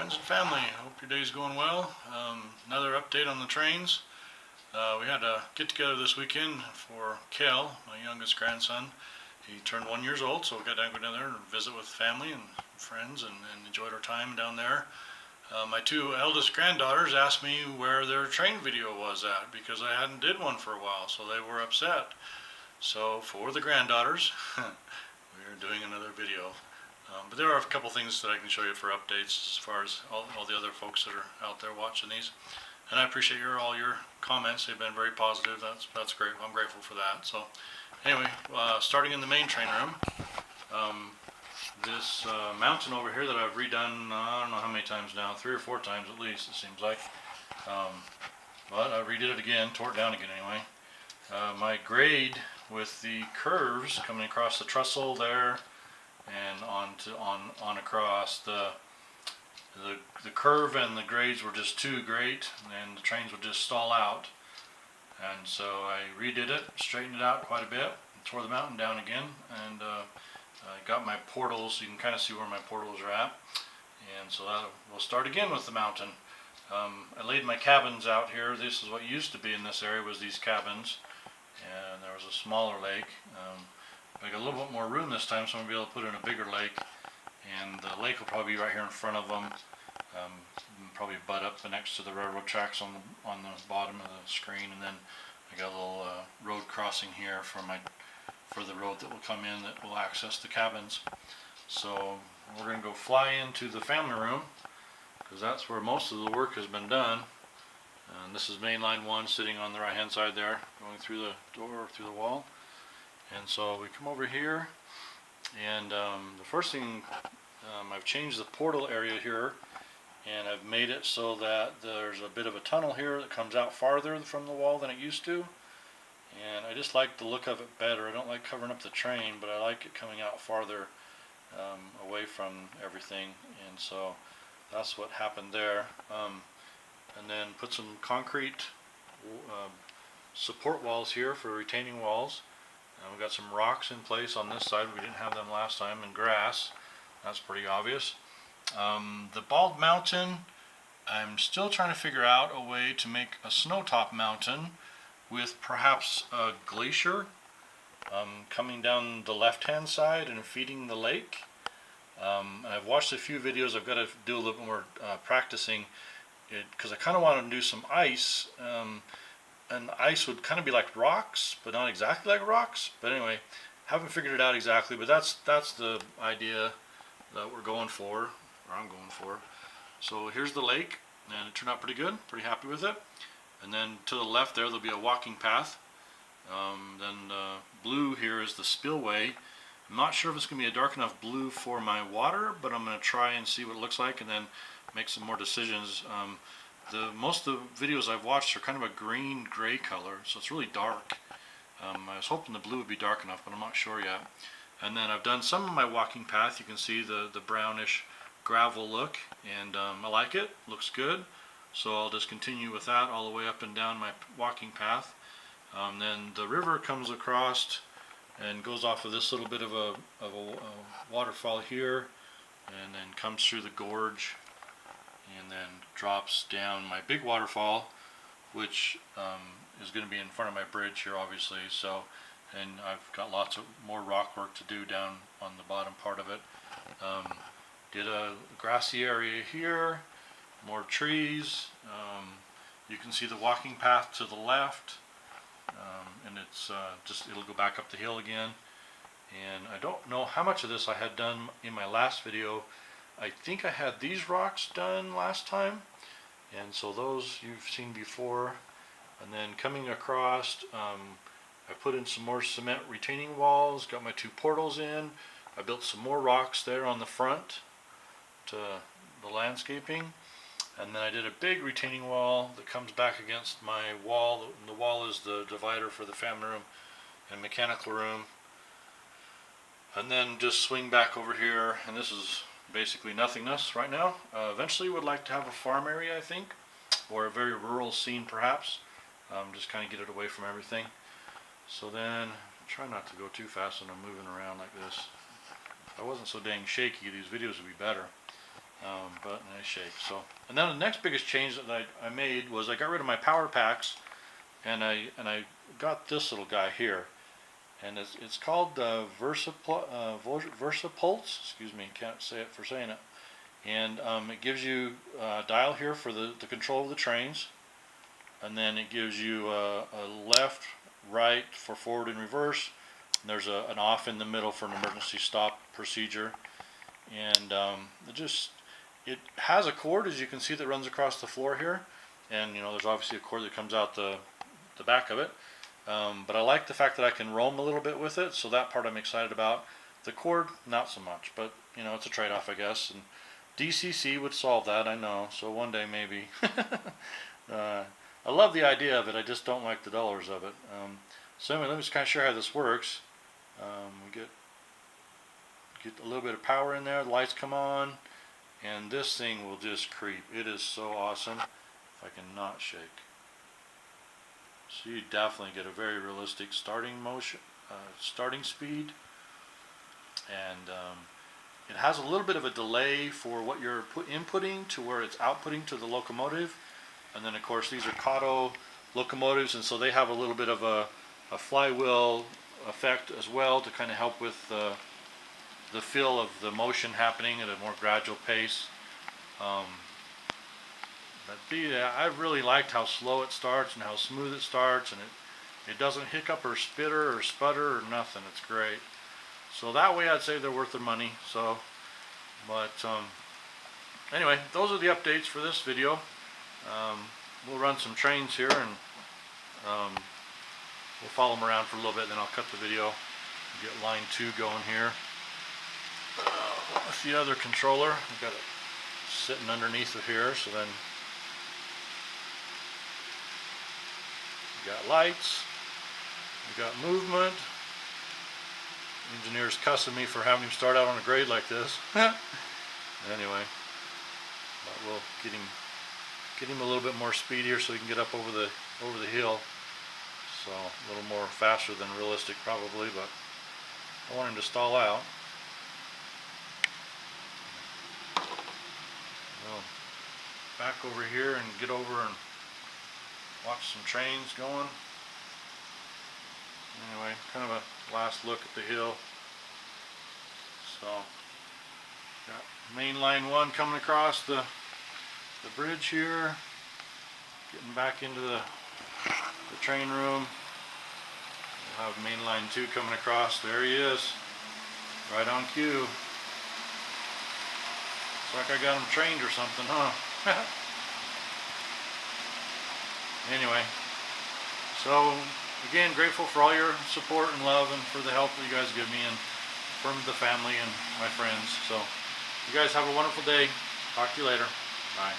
Friends and family, hope your day's going well. Another update on the trains. We had a get together this weekend for Kel, my youngest grandson. He turned 1 year old, so we got to go down there and visit with family and friends and enjoyed our time down there. My two eldest granddaughters asked me where their train video was at because I hadn't did one for a while, so they were upset. So for the granddaughters, we are doing another video. But there are a couple things that I can show you for updates as far as all the other folks that are out there watching these. And I appreciate all your comments. They've been very positive. That's great. I'm grateful for that. So anyway, starting in the main train room, this mountain over here that I've redone, I don't know how many times now, 3 or 4 times at least it seems like. But I redid it again, tore it down again anyway. My grade with the curves coming across the trestle there and on across the curve and the grades were just too great, and the trains would just stall out. And so I redid it, straightened it out quite a bit, tore the mountain down again, and I got my portals. You can kind of see where my portals are at. And so we'll start again with the mountain. I laid my cabins out here. This is what used to be in this area, was these cabins, and there was a smaller lake. I got a little bit more room this time, so I'm going to be able to put in a bigger lake, and the lake will probably be right here in front of them, probably butt up next to the railroad tracks on the bottom of the screen, and then I got a little road crossing here for the road that will come in that will access the cabins. So we're going to go fly into the family room, because that's where most of the work has been done. And this is main line 1 sitting on the right hand side there, going through the door, through the wall. And so we come over here, and the first thing, I've changed the portal area here, and I've made it so that there's a bit of a tunnel here that comes out farther from the wall than it used to. And I just like the look of it better. I don't like covering up the train, but I like it coming out farther away from everything. And so that's what happened there. And then put some concrete support walls here for retaining walls. We've got some rocks in place on this side. We didn't have them last time, and grass. That's pretty obvious. The bald mountain, I'm still trying to figure out a way to make a snowtop mountain with perhaps a glacier coming down the left-hand side and feeding the lake. And I've watched a few videos. I've got to do a little bit more practicing it, because I kind of want to do some ice. And ice would kind of be like rocks, but not exactly like rocks. But anyway, haven't figured it out exactly, but that's the idea that we're going for, or I'm going for. So here's the lake, and it turned out pretty good, pretty happy with it. And then to the left there'll be a walking path. Then blue here is the spillway. I'm not sure if it's going to be a dark enough blue for my water, but I'm going to try and see what it looks like and then make some more decisions. Most of the videos I've watched are kind of a green-gray color, so it's really dark. I was hoping the blue would be dark enough, but I'm not sure yet. And then I've done some of my walking path. You can see the brownish gravel look, and I like it. Looks good. So I'll just continue with that all the way up and down my walking path. Then the river comes across and goes off of this little bit of a waterfall here, and then comes through the gorge, and then drops down my big waterfall, which is going to be in front of my bridge here, obviously. So, and I've got lots of more rock work to do down on the bottom part of it. Did a grassy area here, more trees. You can see the walking path to the left, and it's it'll go back up the hill again. And I don't know how much of this I had done in my last video. I think I had these rocks done last time, and so those you've seen before. And then coming across, I put in some more cement retaining walls, got my 2 portals in. I built some more rocks there on the front to the landscaping, and then I did a big retaining wall that comes back against my wall. The wall is the divider for the family room and mechanical room. And then just swing back over here, and this is basically nothingness right now. Eventually would like to have a farm area, I think, or a very rural scene perhaps. Just kind of get it away from everything. So then try not to go too fast when I'm moving around like this. If I wasn't so dang shaky, these videos would be better. but nice shake. So, and then the next biggest change that I made was I got rid of my power packs, and I got this little guy here, and it's called Versapulse. Excuse me, can't say it for saying it. And it gives you a dial here for the control of the trains, and then it gives you a left, right for forward and reverse. And there's an off in the middle for an emergency stop procedure, and it has a cord, as you can see, that runs across the floor here, and there's obviously a cord that comes out the back of it. But I like the fact that I can roam a little bit with it, so that part I'm excited about. The cord, not so much, but it's a trade-off, I guess. And DCC would solve that, I know. So one day maybe. I love the idea of it. I just don't like the dollars of it. So anyway, let me just kind of show you how this works. We get a little bit of power in there. The lights come on, and this thing will just creep. It is so awesome. If I can not shake. So you definitely get a very realistic starting motion, starting speed, and it has a little bit of a delay for what you're inputting to where it's outputting to the locomotive. And then of course these are Kato locomotives, and so they have a little bit of a flywheel effect as well to kind of help with the feel of the motion happening at a more gradual pace. I really liked how slow it starts and how smooth it starts, and it doesn't hiccup or spitter or sputter or nothing. It's great. So that way I'd say they're worth their money. So, but anyway, those are the updates for this video. We'll run some trains here, and we'll follow them around for a little bit, then I'll cut the video, get line 2 going here. With the other controller, I've got it sitting underneath of here, so then we got lights, we got movement. Engineer's cussing me for having him start out on a grade like this. Anyway, but we'll get him a little bit more speedier so he can get up over the hill. So a little more faster than realistic probably, but I want him to stall out. We'll back over here and get over and watch some trains going. Anyway, kind of a last look at the hill. So got main line 1 coming across the bridge here, getting back into the train room. We'll have main line 2 coming across. There he is, right on cue. Looks like I got him trained or something, huh? Anyway, so again, grateful for all your support and love and for the help that you guys give me, and from the family and my friends. So you guys have a wonderful day. Talk to you later. Bye.